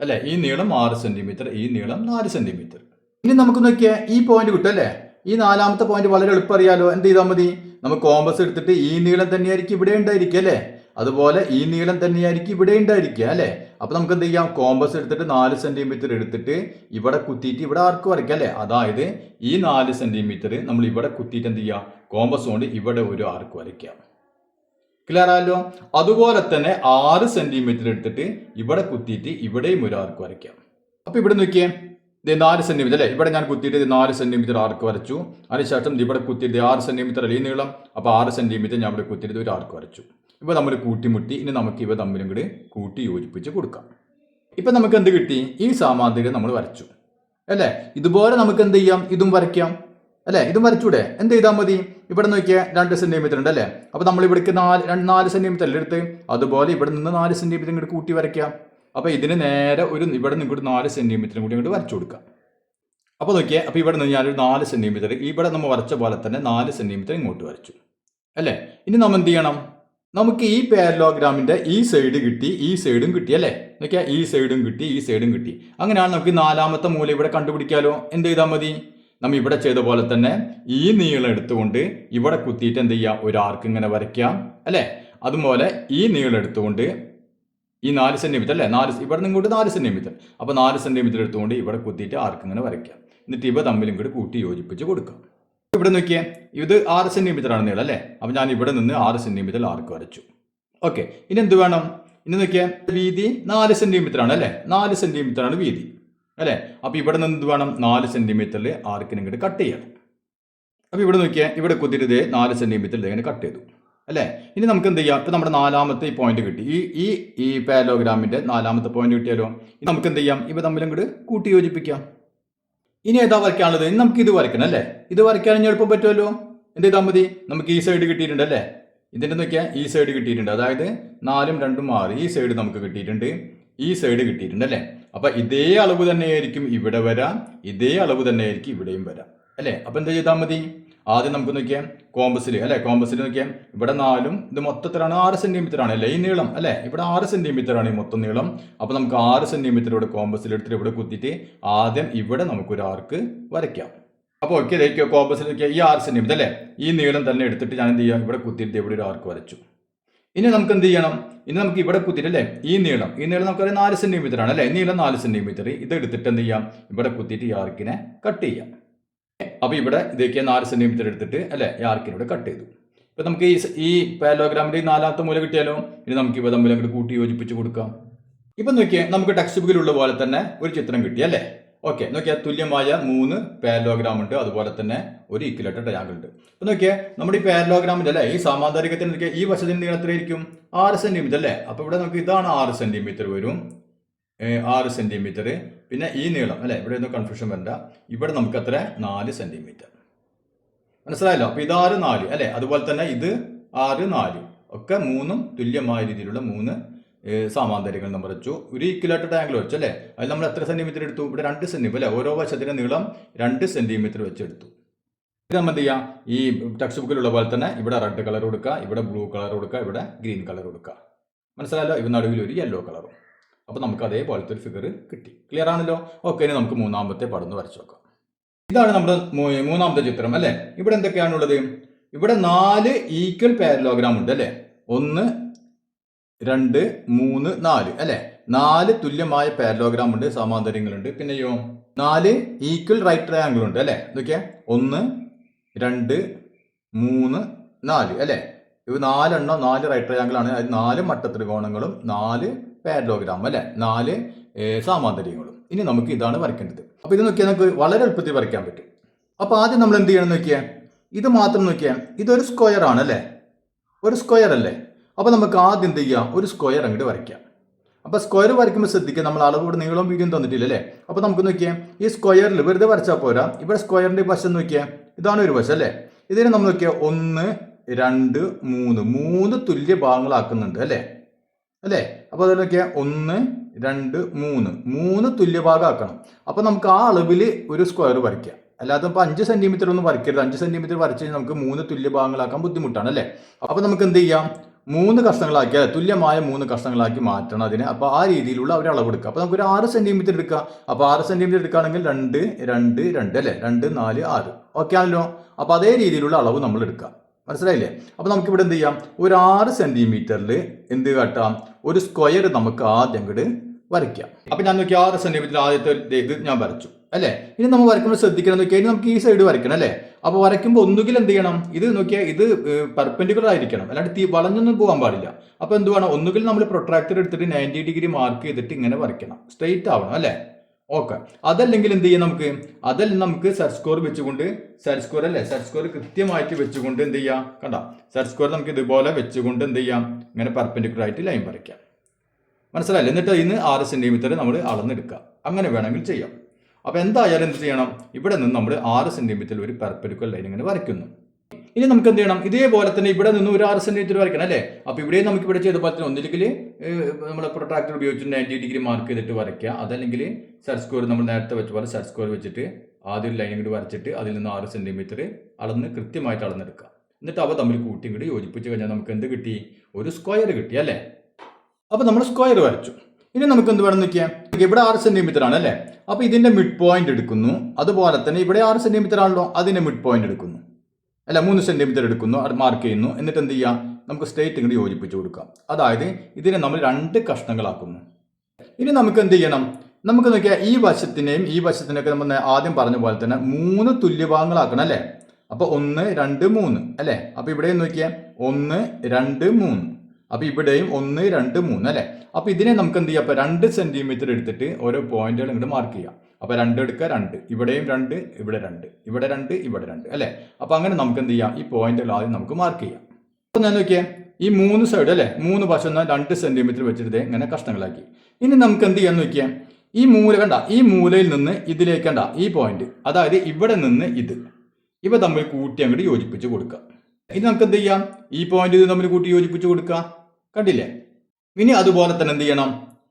അല്ലെ. ഈ നീളം 6 സെന്റിമീറ്റർ, ഈ നീളം 4 സെന്റിമീറ്റർ. ഇനി നമുക്ക് നോക്കിയാൽ ഈ പോയിന്റ് കിട്ടും അല്ലെ. ഈ 4ാമത്തെ പോയിന്റ് വളരെ എളുപ്പം അറിയാലോ. എന്ത് ചെയ്താൽ മതി, നമുക്ക് കോമ്പസ് എടുത്തിട്ട് ഈ നീളം തന്നെയായിരിക്കും ഇവിടെ ഉണ്ടായിരിക്കുക അല്ലെ. അതുപോലെ ഈ നീളം തന്നെയായിരിക്കും ഇവിടെ ഉണ്ടായിരിക്കുക അല്ലെ. അപ്പൊ നമുക്ക് എന്ത് ചെയ്യാം, കോമ്പസ് എടുത്തിട്ട് 4 സെന്റിമീറ്റർ എടുത്തിട്ട് ഇവിടെ കുത്തിയിട്ട് ഇവിടെ ആർക്ക് വരയ്ക്കാം അല്ലെ. അതായത് ഈ 4 സെന്റിമീറ്റർ നമ്മൾ ഇവിടെ കുത്തിയിട്ട് എന്ത് ചെയ്യാം, കോമ്പസ് കൊണ്ട് ഇവിടെ ഒരു ആർക്ക് വരയ്ക്കാം. ക്ലിയർ ആയല്ലോ. അതുപോലെ തന്നെ 6 സെന്റിമീറ്റർ എടുത്തിട്ട് ഇവിടെ കുത്തിയിട്ട് ഇവിടെയും ഒരു ആർക്ക് വരയ്ക്കാം. അപ്പൊ ഇവിടെ നോക്കിയേ, ഇത് 4 സെന്റിമീറ്റർ അല്ലേ, ഇവിടെ ഞാൻ കുത്തിയിട്ട് 4 സെന്റിമീറ്റർ ആർക്ക് വരച്ചു. അതിനുശേഷം ഇവിടെ കുത്തിയിട്ട് 6 സെന്റിമീറ്റർ അല്ലേ ഈ നീളം, അപ്പൊ 6 സെന്റിമീറ്റർ ഞാൻ ഇവിടെ കുത്തിയിട്ട് ഒരു ആർക്ക് വരച്ചു. ഇപ്പൊ നമ്മൾ കൂട്ടിമുട്ടി. ഇനി നമുക്ക് ഇവ തമ്മിലും കൂടി കൂട്ടി യോജിപ്പിച്ച് കൊടുക്കാം. ഇപ്പൊ നമുക്ക് എന്ത് കിട്ടി? ഈ സാമാന്തരികം നമ്മൾ വരച്ചു അല്ലേ. ഇതുപോലെ നമുക്ക് എന്ത് ചെയ്യാം? ഇതും വരയ്ക്കാം അല്ലേ. ഇതും വരച്ചൂടെ? എന്ത് ചെയ്താൽ മതി? ഇവിടെ നോക്കിയാൽ 2 സെന്റിമീറ്റർ ഉണ്ട് അല്ലേ. അപ്പൊ നമ്മൾ ഇവിടേക്ക് 4 സെന്റിമീറ്റർ അല്ലേ എടുത്ത്, അതുപോലെ ഇവിടെ നിന്ന് 4 സെന്റിമീറ്റർ ഇങ്ങോട്ട് കൂട്ടി വരയ്ക്കാം. അപ്പൊ ഇതിന് നേരെ ഒരു ഇവിടെ നിന്ന് ഇങ്ങോട്ട് 4 സെന്റിമീറ്ററും കൂടി ഇങ്ങോട്ട് വരച്ചു കൊടുക്കാം. അപ്പോൾ നോക്കിയേ, അപ്പോൾ ഇവിടെ നിന്ന് ഞാനൊരു 4 സെന്റിമീറ്റർ ഇവിടെ നമ്മൾ വരച്ച പോലെ തന്നെ 4 സെന്റിമീറ്റർ ഇങ്ങോട്ട് വരച്ചു അല്ലേ. ഇനി നമ്മൾ എന്ത് ചെയ്യണം? നമുക്ക് ഈ പാരലോഗ്രാമിന്റെ ഈ സൈഡ് കിട്ടി, ഈ സൈഡും കിട്ടി അല്ലേ. നോക്കിയാൽ ഈ സൈഡും കിട്ടി, ഈ സൈഡും കിട്ടി. അങ്ങനെയാണ് നമുക്ക് 4ാമത്തെ മൂലം ഇവിടെ കണ്ടുപിടിക്കാലോ. എന്ത് ചെയ്താൽ മതി? നമ്മൾ ഇവിടെ ചെയ്ത പോലെ തന്നെ ഈ നീളം എടുത്തുകൊണ്ട് ഇവിടെ കുത്തിയിട്ട് എന്ത് ചെയ്യാം? ഒരു ആർക്ക് ഇങ്ങനെ വരയ്ക്കാം അല്ലേ. അതുപോലെ ഈ നീളം എടുത്തുകൊണ്ട് ഈ 4 സെന്റിമീറ്റർ അല്ലേ, ഇവിടെ നിന്ന് ഇങ്ങോട്ട് 4 സെന്റിമീറ്റർ, അപ്പോൾ 4 സെന്റിമീറ്റർ എടുത്തുകൊണ്ട് ഇവിടെ കുത്തിയിട്ട് ആർക്ക് ഇങ്ങനെ വരയ്ക്കാം. എന്നിട്ട് ഇവ തമ്മിലും കൂടി കൂട്ടി യോജിപ്പിച്ച് കൊടുക്കാം. ഇവിടെ നോക്കിയേ, ഇത് 6 സെന്റിമീറ്റർ ആണ് നീളം അല്ലേ. അപ്പോൾ ഞാൻ ഇവിടെ നിന്ന് 6 സെന്റിമീറ്റർ ആർക്ക് വരച്ചു. ഓക്കെ, ഇനി എന്ത് വേണം? ഇനി നോക്കിയാൽ വീതി 4 സെന്റിമീറ്റർ ആണ് അല്ലേ. 4 സെന്റിമീറ്റർ ആണ് വീതി അല്ലേ. അപ്പോൾ ഇവിടെ നിന്ന് എന്ത് വേണം? 4 സെന്റിമീറ്ററിൽ ആർക്കിനും ഇങ്ങോട്ട് കട്ട് ചെയ്യണം. അപ്പോൾ ഇവിടെ നോക്കിയാൽ ഇവിടെ കുത്തിയിട്ട് 4 സെന്റിമീറ്ററിൽ ഇങ്ങനെ കട്ട് ചെയ്തു അല്ലേ. ഇനി നമുക്ക് എന്ത് ചെയ്യാം? ഇപ്പം നമ്മുടെ 4ാമത്തെ ഈ പോയിന്റ് കിട്ടി, ഈ പാരലോഗ്രാമിന്റെ 4ാമത്തെ പോയിന്റ് കിട്ടിയാലോ. ഇനി നമുക്ക് എന്ത് ചെയ്യാം? ഇവ തമ്മിലും കൂടി കൂട്ടി യോജിപ്പിക്കാം. ഇനി ഏതാ വരയ്ക്കാനുള്ളത്? ഇനി നമുക്ക് ഇത് വരയ്ക്കണം അല്ലേ. ഇത് വരയ്ക്കാൻ എളുപ്പം പറ്റുമല്ലോ. എന്ത് ചെയ്താൽ മതി? നമുക്ക് ഈ സൈഡ് കിട്ടിയിട്ടുണ്ട് അല്ലേ. ഇതിൻ്റെ നോക്കിയാൽ ഈ സൈഡ് കിട്ടിയിട്ടുണ്ട്, അതായത് 4ഉം 2ഉം 6, ഈ സൈഡ് നമുക്ക് കിട്ടിയിട്ടുണ്ട്, ഈ സൈഡ് കിട്ടിയിട്ടുണ്ട് അല്ലേ. അപ്പൊ ഇതേ അളവ് തന്നെയായിരിക്കും ഇവിടെ വരാം, ഇതേ അളവ് തന്നെയായിരിക്കും ഇവിടെയും വരാം അല്ലേ. അപ്പൊ എന്താ ചെയ്താൽ മതി? ആദ്യം നമുക്ക് നോക്കിയാൽ കോമ്പസിൽ അല്ലേ, കോമ്പസിൽ നോക്കിയാൽ ഇവിടെ 4ഉം ഇത് മൊത്തത്തിലാണ് 6 സെന്റിമീറ്റർ ആണ് അല്ലേ ഈ നീളം അല്ലേ. ഇവിടെ 6 സെന്റിമീറ്റർ ആണ് ഈ മൊത്തം നീളം. അപ്പോൾ നമുക്ക് 6 സെന്റിമീറ്റർ ഇവിടെ കോമ്പസിൽ എടുത്തിട്ട് ഇവിടെ കുത്തിയിട്ട് ആദ്യം ഇവിടെ നമുക്കൊരു ആർക്ക് വരയ്ക്കാം. അപ്പോൾ ഓക്കെ, ഇതേക്കോ കോമ്പസിൽ നോക്കിയാൽ ഈ 6 സെന്റിമീറ്റർ അല്ലേ, ഈ നീളം തന്നെ എടുത്തിട്ട് ഞാൻ എന്ത് ചെയ്യാം? ഇവിടെ കുത്തിയിട്ട് ഇവിടെ ഒരു ആർക്ക് വരച്ചു. ഇനി നമുക്ക് എന്ത് ചെയ്യണം? ഇനി നമുക്ക് ഇവിടെ കുത്തിയിട്ട് അല്ലേ ഈ നീളം നമുക്കറിയാം 4 സെന്റിമീറ്റർ ആണ് അല്ലേ. നീളം 4 സെന്റിമീറ്റർ, ഇത് എടുത്തിട്ട് എന്ത് ചെയ്യാം? ഇവിടെ കുത്തിയിട്ട് ഈ ആർക്കിനെ കട്ട് ചെയ്യാം. അപ്പോൾ ഇവിടെ ഇതേക്ക് 4 സെന്റിമീറ്റർ എടുത്തിട്ട് അല്ലേ ഈ ആർക്കിനോട് കട്ട് ചെയ്തു. ഇപ്പം നമുക്ക് ഈ പാരലോഗ്രാമിന്റെ 4ാമത്തെ മൂല കിട്ടിയാലോ. ഇനി നമുക്ക് ഇവ തമ്മിൽ അങ്ങോട്ട് കൂട്ടി യോജിപ്പിച്ച് കൊടുക്കാം. ഇപ്പം നോക്കിയാൽ നമുക്ക് ടെക്സ്റ്റ് ബുക്കിലുള്ള പോലെ തന്നെ ഒരു ചിത്രം കിട്ടി അല്ലേ. ഓക്കെ, നോക്കിയാൽ തുല്യമായ 3 പാരലോഗ്രാം ഉണ്ട്, അതുപോലെ തന്നെ ഒരു ഈക്വലേറ്റർ ട്രയാങ്കിൾ ഉണ്ട്. അപ്പം നോക്കിയാൽ നമ്മുടെ ഈ പാരലോഗ്രാമിന്റെ അല്ലേ ഈ സമാന്തരികത്തിന് നോക്കിയാൽ ഈ വശത്തിന് നീളം എത്രയായിരിക്കും? 6 സെന്റിമീറ്റർ അല്ലേ. അപ്പോൾ ഇവിടെ നമുക്ക് ഇതാണ് 6 സെന്റിമീറ്റർ വരും, 6 സെന്റിമീറ്റർ. പിന്നെ ഈ നീളം അല്ലേ, ഇവിടെ ഒന്നും കൺഫ്യൂഷൻ വരണ്ട, ഇവിടെ നമുക്ക് അത്ര 4 സെന്റിമീറ്റർ. മനസ്സിലായല്ലോ. അപ്പോൾ ഇത് 6, 4 അല്ലേ. അതുപോലെ തന്നെ ഇത് 6, 4 ഒക്കെ 3ഉം തുല്യമായ രീതിയിലുള്ള 3 സമാന്തരികൾ നമ്മൾ വരച്ചു. ഒരു ഈക്വലേറ്റർ ട്രയാങ്കിൾ വെച്ചു അല്ലേ. അതിൽ നമ്മൾ എത്ര സെന്റിമീറ്റർ എടുത്തു? ഇവിടെ 2 സെന്റിമീറ്റർ അല്ലേ. ഓരോ വശത്തിന്റെ നീളം 2 സെന്റിമീറ്റർ വെച്ചെടുത്തു. ഇത് നമ്മൾ എന്ത് ചെയ്യാം? ഈ ടെക്സ്റ്റ് ബുക്കിലുള്ള പോലെ തന്നെ ഇവിടെ റെഡ് കളർ കൊടുക്കുക, ഇവിടെ ബ്ലൂ കളർ കൊടുക്കുക, ഇവിടെ ഗ്രീൻ കളർ കൊടുക്കുക. മനസ്സിലായല്ലോ. ഇവ നടുവിൽ ഒരു യെല്ലോ കളറും. അപ്പോൾ നമുക്ക് അതേപോലത്തെ ഒരു ഫിഗർ കിട്ടി. ക്ലിയർ ആണല്ലോ. ഓക്കെ, ഇനി നമുക്ക് 3ാമത്തെ പടം വരച്ചു നോക്കാം. ഇതാണ് നമ്മുടെ 3ാമത്തെ ചിത്രം അല്ലേ. ഇവിടെ എന്തൊക്കെയാണുള്ളത്? ഇവിടെ 4 ഈക്വൽ പാരലോഗ്രാം ഉണ്ട് അല്ലേ. 1, 2, 3, 4 അല്ലേ. 4 തുല്യമായ പാരലോഗ്രാം ഉണ്ട്, സമാന്തരങ്ങളുണ്ട്. പിന്നെയോ 4 ഈക്വൽ റൈറ്റ് ട്രയാങ്കിൾ ഉണ്ട് അല്ലേ. ഇതൊക്കെ 1, 2, 3, 4 അല്ലേ. ഇവ 4 എണ്ണം 4 റൈറ്റ് ട്രയാങ്കിൾ ആണ്. അത് 4 മട്ടത്രികോണങ്ങളും 4 പാരലോഗ്രാം അല്ലേ, 4 സമാന്തരികങ്ങളും. ഇനി നമുക്ക് ഇതാണ് വരയ്ക്കേണ്ടത്. അപ്പോൾ ഇത് നോക്കിയാൽ നമുക്ക് വളരെ എളുപ്പത്തിൽ വരയ്ക്കാൻ പറ്റും. അപ്പോൾ ആദ്യം നമ്മൾ എന്ത് ചെയ്യണം നോക്കിയാൽ, ഇത് മാത്രം നോക്കിയാൽ ഇതൊരു സ്ക്വയർ ആണ് അല്ലേ, ഒരു സ്ക്വയർ അല്ലേ. അപ്പോൾ നമുക്ക് ആദ്യം എന്ത് ചെയ്യാം? ഒരു സ്ക്വയർ അങ്ങോട്ട് വരയ്ക്കാം. അപ്പോൾ സ്ക്വയർ വരയ്ക്കുമ്പോൾ ശ്രദ്ധിക്കുക, നമ്മൾ അളവോട് നീളം വീതിയും തന്നിട്ടില്ല അല്ലേ. അപ്പോൾ നമുക്ക് നോക്കിയാൽ ഈ സ്ക്വയറിൽ വെറുതെ വരച്ചാൽ പോരാ. ഇവിടെ സ്ക്വയറിൻ്റെ വശം നോക്കിയാൽ ഇതാണ് ഒരു വശം അല്ലേ. ഇതിനെ നമ്മൾ നോക്കിയാൽ 1, 2, 3 തുല്യ ഭാഗങ്ങളാക്കുന്നുണ്ട് അല്ലേ അല്ലേ. അപ്പോൾ അതിൽ നോക്കിയാൽ 1, 2, 3 തുല്യ ഭാഗം ആക്കണം. അപ്പോൾ നമുക്ക് ആ അളവിൽ ഒരു സ്ക്വയർ വരയ്ക്കാം. അല്ലാതെ ഇപ്പോൾ 5 സെന്റിമീറ്റർ ഒന്നും വരയ്ക്കരുത്. 5 സെന്റിമീറ്റർ വരച്ച് കഴിഞ്ഞാൽ നമുക്ക് 3 തുല്യ ഭാഗങ്ങളാക്കാൻ ബുദ്ധിമുട്ടാണ് അല്ലേ. അപ്പോൾ നമുക്ക് എന്ത് ചെയ്യാം? 3 കഷ്ണങ്ങളാക്കി, തുല്യമായ 3 കഷ്ണങ്ങളാക്കി മാറ്റണം അതിന്. അപ്പോൾ ആ രീതിയിലുള്ള ഒരു അളവ് എടുക്കുക. അപ്പോൾ നമുക്കൊരു 6 സെന്റിമീറ്റർ എടുക്കുക. അപ്പോൾ 6 സെന്റിമീറ്റർ എടുക്കുകയാണെങ്കിൽ 2, 2, 2 അല്ലേ, 2, 4, 6 ഓക്കെ ആണല്ലോ. അപ്പോൾ അതേ രീതിയിലുള്ള അളവ് നമ്മൾ എടുക്കുക. മനസ്സിലായില്ലേ. അപ്പോൾ നമുക്ക് ഇവിടെ എന്ത് ചെയ്യാം? ഒരു 6 സെന്റിമീറ്ററിൽ എന്ത് കാട്ടാം? ഒരു സ്ക്വയർ നമുക്ക് ആദ്യം കൂടെ വരയ്ക്കാം. അപ്പോൾ ഞാൻ നോക്കി 6 സെന്റിമീറ്റർ ആദ്യത്തെ ഇത് ഞാൻ വരച്ചു അല്ലേ? ഇനി നമ്മൾ വരയ്ക്കുമ്പോൾ ശ്രദ്ധിക്കണം നോക്കിയാൽ നമുക്ക് ഈ സൈഡ് വരയ്ക്കണം അല്ലേ? അപ്പോൾ വരയ്ക്കുമ്പോൾ ഒന്നുകിൽ എന്ത് ചെയ്യണം, ഇത് നോക്കിയാൽ ഇത് പെർപെൻഡിക്കുലർ ആയിരിക്കണം, അല്ലാണ്ട് വളഞ്ഞൊന്നും പോകാൻ പാടില്ല. അപ്പോൾ എന്ത് വേണം, ഒന്നുകിൽ നമ്മൾ പ്രൊട്രാക്ടർ എടുത്തിട്ട് 90 ഡിഗ്രി മാർക്ക് ചെയ്തിട്ട് ഇങ്ങനെ വരയ്ക്കണം, സ്ട്രെയിറ്റ് ആവണം അല്ലേ? ഓക്കെ. അതല്ലെങ്കിൽ എന്ത് ചെയ്യാം നമുക്ക്, നമുക്ക് സെറ്റ് സ്കോർ വെച്ചുകൊണ്ട്, സെറ്റ് സ്കോർ അല്ലേ, സെറ്റ് സ്കോർ കൃത്യമായിട്ട് വെച്ചുകൊണ്ട് എന്ത് ചെയ്യാം, കണ്ട സെറ്റ് സ്കോർ നമുക്ക് ഇതുപോലെ വെച്ചുകൊണ്ട് എന്ത് ചെയ്യാം, ഇങ്ങനെ പെർപെൻഡിക്കുലർ ആയിട്ട് ലൈൻ വരയ്ക്കാം. മനസ്സിലായില്ലേ? എന്നിട്ട് ഇതിന് 6 സെന്റിമീറ്റർ നമ്മൾ അളന്നെടുക്കുക. അങ്ങനെ വേണമെങ്കിൽ ചെയ്യാം. അപ്പോൾ എന്തായാലും എന്ത് ചെയ്യണം, ഇവിടെ നിന്ന് നമ്മൾ 6 സെന്റിമീറ്റർ ഒരു പെർപെൻഡിക്കുലർ ലൈൻ ഇങ്ങനെ വരയ്ക്കുന്നു. ഇനി നമുക്ക് എന്ത് ചെയ്യണം, ഇതേപോലെ തന്നെ ഇവിടെ നിന്ന് ഒരു 6 സെന്റിമീറ്റർ വരയ്ക്കണം അല്ലേ? അപ്പോൾ ഇവിടെ നമുക്ക് ഇവിടെ ചെയ്ത പോലെ തന്നെ ഒന്നില്ലെങ്കിൽ നമ്മൾ പ്രൊട്രാക്ടർ ഉപയോഗിച്ച് 90 ഡിഗ്രി മാർക്ക് ചെയ്തിട്ട് വരയ്ക്കുക, അതല്ലെങ്കിൽ സെറ്റ് സ്കോർ നമ്മൾ നേരത്തെ വെച്ച പോലെ സെറ്റ് സ്കോർ വെച്ചിട്ട് ആദ്യം ഒരു ലൈൻ കൂടി വരച്ചിട്ട് അതിൽ നിന്ന് 6 സെന്റിമീറ്റർ അളന്ന് കൃത്യമായിട്ട് അളന്നെടുക്കുക. എന്നിട്ട് അവ തമ്മിൽ കൂട്ടി കൂടി യോജിപ്പിച്ച് കഴിഞ്ഞാൽ നമുക്ക് എന്ത് കിട്ടി, ഒരു സ്ക്വയർ കിട്ടി അല്ലേ? അപ്പോൾ നമ്മൾ സ്ക്വയർ വരച്ചു. ഇനി നമുക്ക് എന്ത് വേണം നോക്കിയാൽ, ഇവിടെ 6 സെന്റിമീറ്റർ ആണ് അല്ലേ? അപ്പോൾ ഇതിന്റെ മിഡ് പോയിന്റ് എടുക്കുന്നു. അതുപോലെ തന്നെ ഇവിടെ 6 സെന്റിമീറ്റർ ആണല്ലോ, അതിന്റെ മിഡ് പോയിന്റ് എടുക്കുന്നു അല്ല, 3 സെന്റിമീറ്റർ എടുക്കുന്നു, അത് മാർക്ക് ചെയ്യുന്നു. എന്നിട്ട് എന്ത് ചെയ്യാം, നമുക്ക് സ്ട്രേറ്റ് ഇങ്ങോട്ട് യോജിപ്പിച്ച് കൊടുക്കാം. അതായത് ഇതിനെ നമ്മൾ 2 കഷ്ണങ്ങളാക്കുന്നു. ഇനി നമുക്ക് എന്ത് ചെയ്യണം, നമുക്ക് നോക്കിയാൽ ഈ വശത്തിനെയും ഈ വശത്തിനൊക്കെ നമ്മൾ ആദ്യം പറഞ്ഞ പോലെ തന്നെ 3 തുല്യഭാഗങ്ങളാക്കണം അല്ലേ? അപ്പോൾ 1, 2, 3 അല്ലേ? അപ്പോൾ ഇവിടെയും നോക്കിയാൽ 1, 2, 3. അപ്പോൾ ഇവിടെയും 1, 2, 3 അല്ലേ? അപ്പോൾ ഇതിനെ നമുക്ക് എന്ത് ചെയ്യാം, അപ്പോൾ 2 സെന്റിമീറ്റർ എടുത്തിട്ട് ഓരോ പോയിന്റുകൾ ഇങ്ങോട്ട് മാർക്ക് ചെയ്യാം. അപ്പോൾ 2 എടുക്കുക, 2 ഇവിടെയും 2, ഇവിടെ 2, ഇവിടെ 2, ഇവിടെ 2 അല്ലേ? അപ്പോൾ അങ്ങനെ നമുക്ക് എന്ത് ചെയ്യാം, ഈ പോയിന്റുകൾ ആദ്യം നമുക്ക് മാർക്ക് ചെയ്യാം. അപ്പോൾ ഞാൻ നോക്കിയാൽ ഈ 3 സൈഡ് അല്ലേ, 3 വശം 2 സെന്റിമീറ്റർ വെച്ചിട്ട് ഇങ്ങനെ കഷ്ണങ്ങളാക്കി. ഇനി നമുക്ക് എന്ത് ചെയ്യാന്ന് നോക്കിയാൽ, ഈ മൂല കണ്ട, ഈ മൂലയിൽ നിന്ന് ഇതിലേക്ക് കണ്ട ഈ പോയിന്റ്, അതായത് ഇവിടെ നിന്ന് ഇവ തമ്മിൽ കൂട്ടി അങ്ങോട്ട് യോജിപ്പിച്ച് കൊടുക്കുക. ഇനി നമുക്ക് എന്ത് ചെയ്യാം, ഈ പോയിന്റ് ഇത് തമ്മിൽ കൂട്ടി യോജിപ്പിച്ച് കൊടുക്കുക. കണ്ടില്ലേ? ഇനി അതുപോലെ തന്നെ എന്ത് ചെയ്യണം,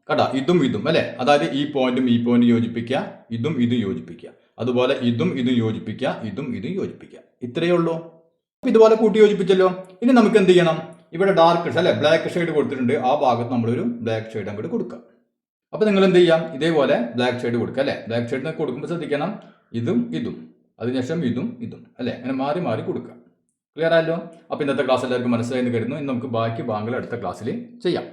കണ്ട ഇതും അല്ലേ? അതായത് ഈ പോയിന്റും ഈ പോയിന്റും യോജിപ്പിക്കുക, ഇതും യോജിപ്പിക്കുക, അതുപോലെ ഇതും യോജിപ്പിക്കുക, ഇതും യോജിപ്പിക്കുക. ഇത്രയേ ഉള്ളൂ. ഇതുപോലെ കൂട്ടി യോജിപ്പിച്ചല്ലോ. ഇനി നമുക്ക് എന്ത് ചെയ്യണം, ഇവിടെ ഡാർക്ക് അല്ലെ ബ്ലാക്ക് ഷെയ്ഡ് കൊടുത്തിട്ടുണ്ട്, ആ ഭാഗത്ത് നമ്മളൊരു ബ്ലാക്ക് ഷെയ്ഡ് അങ്ങോട്ട് കൊടുക്കാം. അപ്പോൾ നിങ്ങൾ എന്ത് ചെയ്യാം, ഇതേപോലെ ബ്ലാക്ക് ഷെയ്ഡ് കൊടുക്കുക അല്ലേ? ബ്ലാക്ക് ഷെയ്ഡ് കൊടുക്കുമ്പോൾ ശ്രദ്ധിക്കണം, ഇതും അതിനുശേഷം ഇതും അല്ലേ? അങ്ങനെ മാറി മാറി കൊടുക്കുക. ക്ലിയർ ആയല്ലോ? അപ്പോൾ ഇന്നത്തെ ക്ലാസ് എല്ലാവർക്കും മനസ്സിലായെന്ന് കരുതുന്നു. ഇന്ന് നമുക്ക് ബാക്കി ഭാഗങ്ങൾ അടുത്ത ക്ലാസ്സിൽ ചെയ്യാം.